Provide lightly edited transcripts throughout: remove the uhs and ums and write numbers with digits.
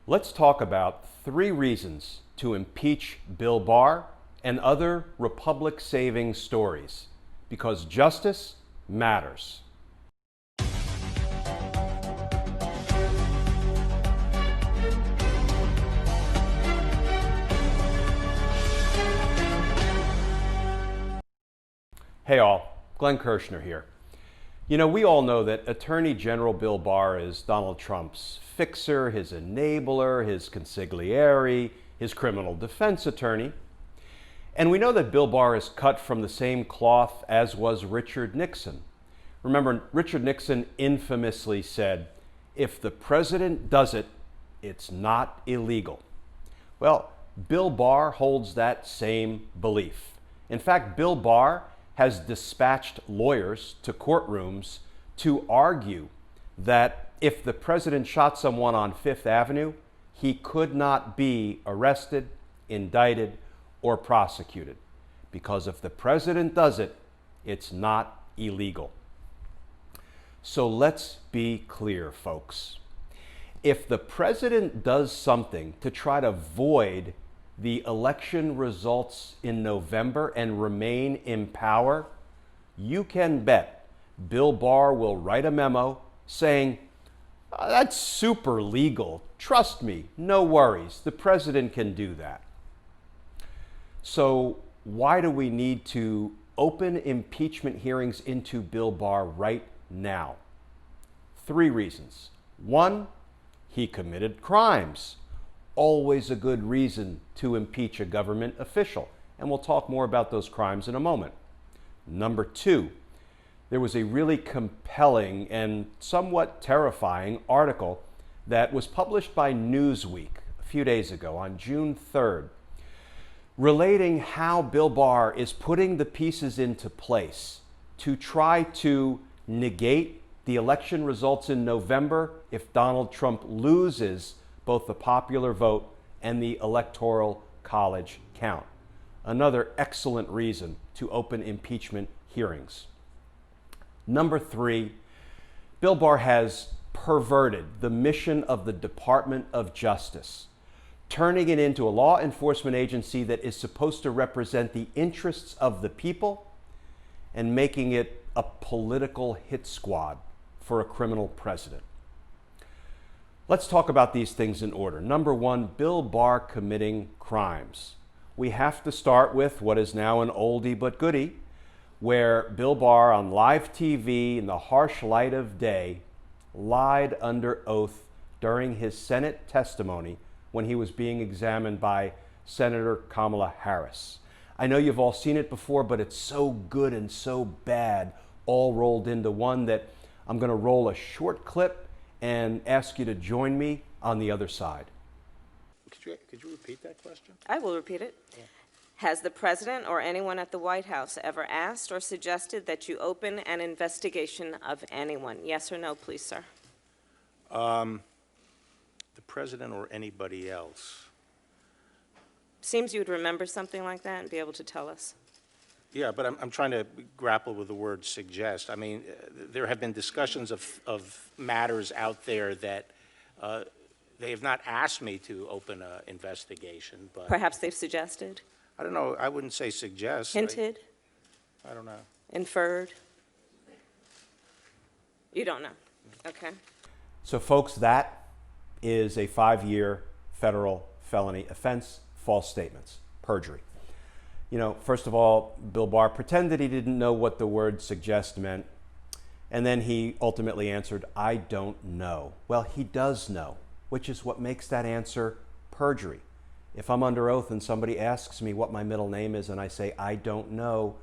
Let's talk about 3 reasons to impeach Bill Barr and other republic-saving stories, because justice matters. Hey all, Glenn Kirschner here. You know, we all know that Attorney General Bill Barr is Donald Trump's fixer, his enabler, his consigliere, his criminal defense attorney. And we know that Bill Barr is cut from the same cloth as was Richard Nixon. Remember, Richard Nixon infamously said, "If the president does it, it's not illegal." Well, Bill Barr holds that same belief. In fact, Bill Barr has dispatched lawyers to courtrooms to argue that if the president shot someone on Fifth Avenue, he could not be arrested, indicted, or prosecuted. Because if the president does it, it's not illegal. So let's be clear, folks. If the president does something to try to void the election results in November and remain in power, you can bet Bill Barr will write a memo saying, "That's super legal. Trust me, no worries. The president can do that." So why do we need to open impeachment hearings into Bill Barr right now? 3 reasons. 1, he committed crimes. Always a good reason to impeach a government official. And we'll talk more about those crimes in a moment. Number 2, there was a really compelling and somewhat terrifying article that was published by Newsweek a few days ago on June 3rd, relating how Bill Barr is putting the pieces into place to try to negate the election results in November if Donald Trump loses both the popular vote and the electoral college count. Another excellent reason to open impeachment hearings. Number 3, Bill Barr has perverted the mission of the Department of Justice, turning it into a law enforcement agency that is supposed to represent the interests of the people and making it a political hit squad for a criminal president. Let's talk about these things in order. Number 1, Bill Barr committing crimes. We have to start with what is now an oldie but goodie, where Bill Barr on live TV in the harsh light of day lied under oath during his Senate testimony when he was being examined by Senator Kamala Harris. I know you've all seen it before, but it's so good and so bad all rolled into one that I'm going to roll a short clip and ask you to join me on the other side. Could you repeat that question? I will repeat it. Yeah. Has the president or anyone at the White House ever asked or suggested that you open an investigation of anyone? Yes or no, please, sir? The president or anybody else? Seems you would remember something like that and be able to tell us. Yeah, but I'm trying to grapple with the word suggest. I mean, there have been discussions of matters out there that they have not asked me to open an investigation, but... Perhaps they've suggested? I don't know. I wouldn't say suggest. Hinted? I don't know. Inferred? You don't know. Okay. So folks, that is a 5-year federal felony offense, false statements, perjury. You know, first of all, Bill Barr pretended he didn't know what the word suggest meant, and then he ultimately answered, "I don't know." Well, he does know, which is what makes that answer perjury. If I'm under oath and somebody asks me what my middle name is and I say, "I don't know,"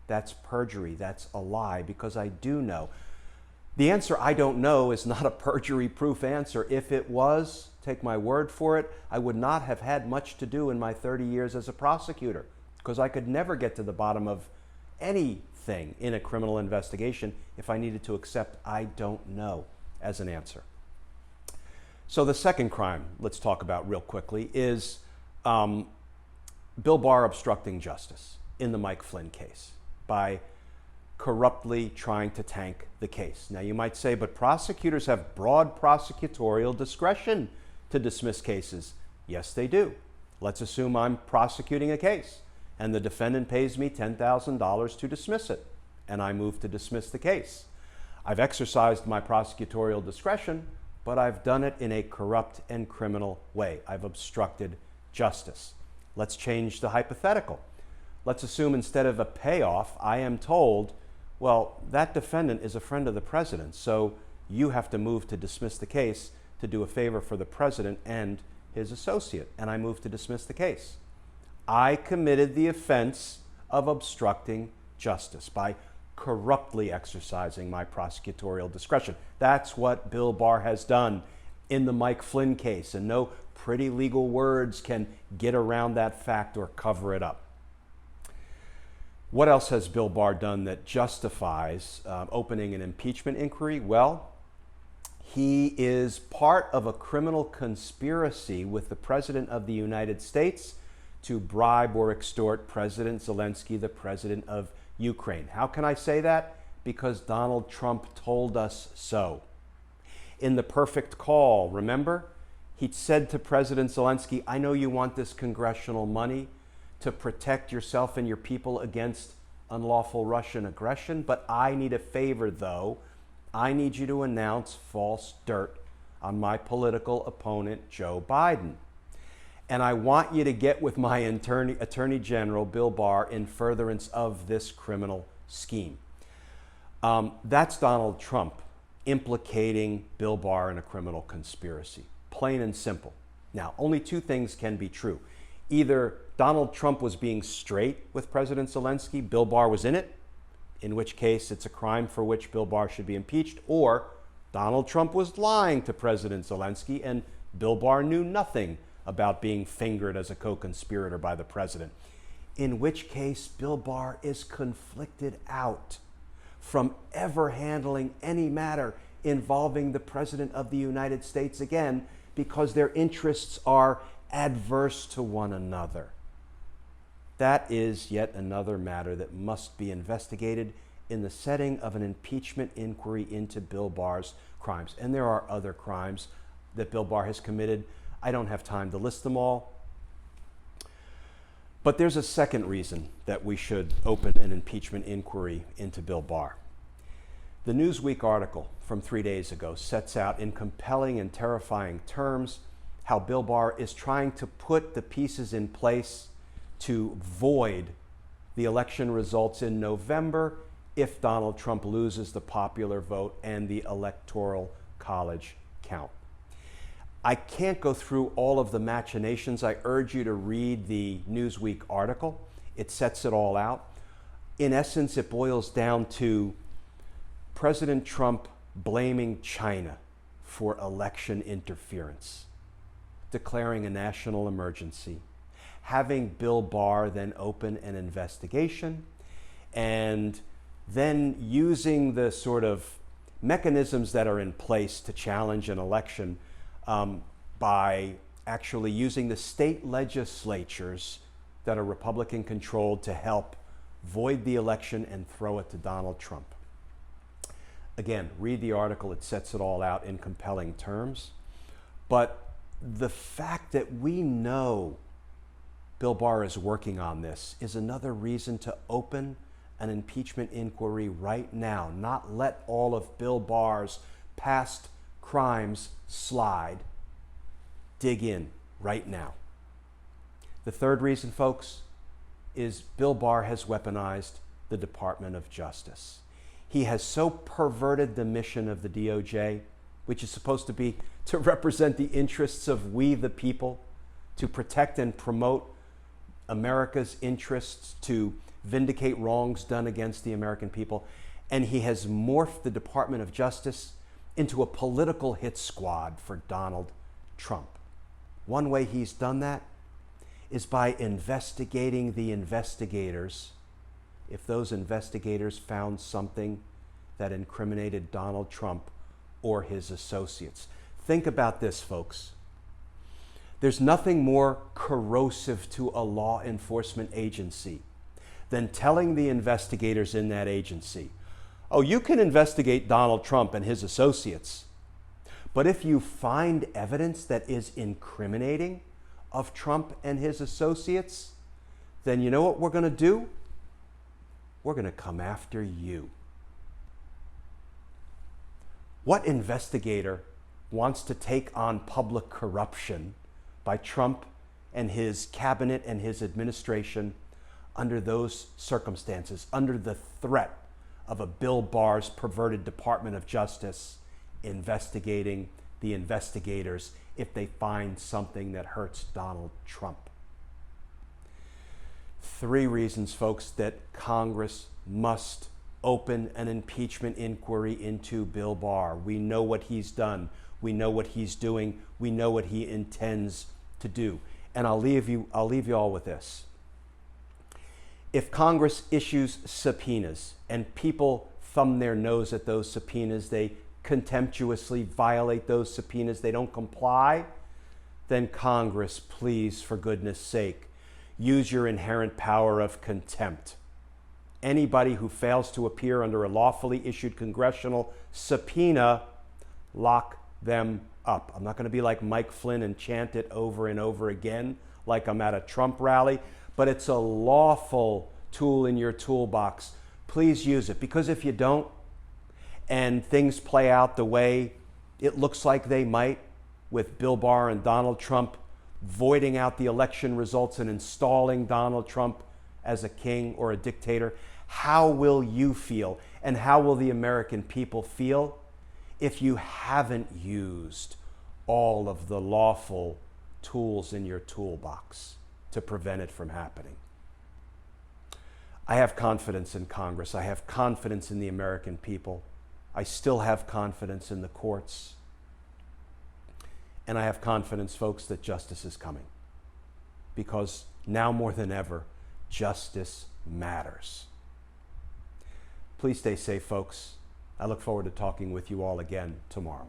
that's perjury. That's a lie, because I do know. The answer, "I don't know," is not a perjury-proof answer. If it was, take my word for it, I would not have had much to do in my 30 years as a prosecutor, because I could never get to the bottom of anything in a criminal investigation if I needed to accept "I don't know" as an answer. So the second crime let's talk about real quickly is Bill Barr obstructing justice in the Mike Flynn case by corruptly trying to tank the case. Now you might say, but prosecutors have broad prosecutorial discretion to dismiss cases? Yes, they do. Let's assume I'm prosecuting a case and the defendant pays me $10,000 to dismiss it, and I move to dismiss the case. I've exercised my prosecutorial discretion, but I've done it in a corrupt and criminal way. I've obstructed justice. Let's change the hypothetical. Let's assume instead of a payoff, I am told, well, that defendant is a friend of the president, so you have to move to dismiss the case to do a favor for the president and his associate, and I move to dismiss the case. I committed the offense of obstructing justice by corruptly exercising my prosecutorial discretion. That's what Bill Barr has done in the Mike Flynn case, and no pretty legal words can get around that fact or cover it up. What else has Bill Barr done that justifies opening an impeachment inquiry? Well, he is part of a criminal conspiracy with the President of the United States to bribe or extort President Zelensky, the president of Ukraine. How can I say that? Because Donald Trump told us so. In the perfect call, remember? He said to President Zelensky, I know you want this congressional money to protect yourself and your people against unlawful Russian aggression, but I need a favor though. I need you to announce false dirt on my political opponent, Joe Biden. And I want you to get with my Attorney General, Bill Barr, in furtherance of this criminal scheme. That's Donald Trump implicating Bill Barr in a criminal conspiracy, plain and simple. Now, only two things can be true. Either Donald Trump was being straight with President Zelensky, Bill Barr was in it, in which case it's a crime for which Bill Barr should be impeached, or Donald Trump was lying to President Zelensky and Bill Barr knew nothing about being fingered as a co-conspirator by the president, in which case Bill Barr is conflicted out from ever handling any matter involving the President of the United States again because their interests are adverse to one another. That is yet another matter that must be investigated in the setting of an impeachment inquiry into Bill Barr's crimes. And there are other crimes that Bill Barr has committed. I don't have time to list them all. But there's a second reason that we should open an impeachment inquiry into Bill Barr. The Newsweek article from 3 days ago sets out in compelling and terrifying terms how Bill Barr is trying to put the pieces in place to void the election results in November if Donald Trump loses the popular vote and the electoral college count. I can't go through all of the machinations. I urge you to read the Newsweek article. It sets it all out. In essence, it boils down to President Trump blaming China for election interference, declaring a national emergency, having Bill Barr then open an investigation, and then using the sort of mechanisms that are in place to challenge an election by actually using the state legislatures that are Republican controlled to help void the election and throw it to Donald Trump. Again, read the article, it sets it all out in compelling terms. But the fact that we know Bill Barr is working on this is another reason to open an impeachment inquiry right now, not let all of Bill Barr's past crimes slide. Dig in right now. The third reason, folks, is Bill Barr has weaponized the Department of Justice. He has so perverted the mission of the DOJ, which is supposed to be to represent the interests of we the people, to protect and promote America's interests, to vindicate wrongs done against the American people. And he has morphed the Department of Justice into a political hit squad for Donald Trump. One way he's done that is by investigating the investigators if those investigators found something that incriminated Donald Trump or his associates. Think about this, folks. There's nothing more corrosive to a law enforcement agency than telling the investigators in that agency, oh, you can investigate Donald Trump and his associates, But if you find evidence that is incriminating of Trump and his associates, then you know what we're going to do? We're going to come after you. What investigator wants to take on public corruption by Trump and his cabinet and his administration under those circumstances, under the threat of a Bill Barr's perverted Department of Justice investigating the investigators if they find something that hurts Donald Trump? 3 reasons, folks, that Congress must open an impeachment inquiry into Bill Barr. We know what he's done. We know what he's doing. We know what he intends to do. And I'll leave you all with this. If Congress issues subpoenas and people thumb their nose at those subpoenas, they contemptuously violate those subpoenas, they don't comply, then Congress, please, for goodness sake, use your inherent power of contempt. Anybody who fails to appear under a lawfully issued congressional subpoena, lock them up. I'm not going to be like Mike Flynn and chant it over and over again like I'm at a Trump rally, but it's a lawful tool in your toolbox. Please use it, because if you don't, and things play out the way it looks like they might, with Bill Barr and Donald Trump voiding out the election results and installing Donald Trump as a king or a dictator, how will you feel, and how will the American people feel if you haven't used all of the lawful tools in your toolbox to prevent it from happening? I have confidence in Congress. I have confidence in the American people. I still have confidence in the courts. And I have confidence, folks, that justice is coming. Because now more than ever, justice matters. Please stay safe, folks. I look forward to talking with you all again tomorrow.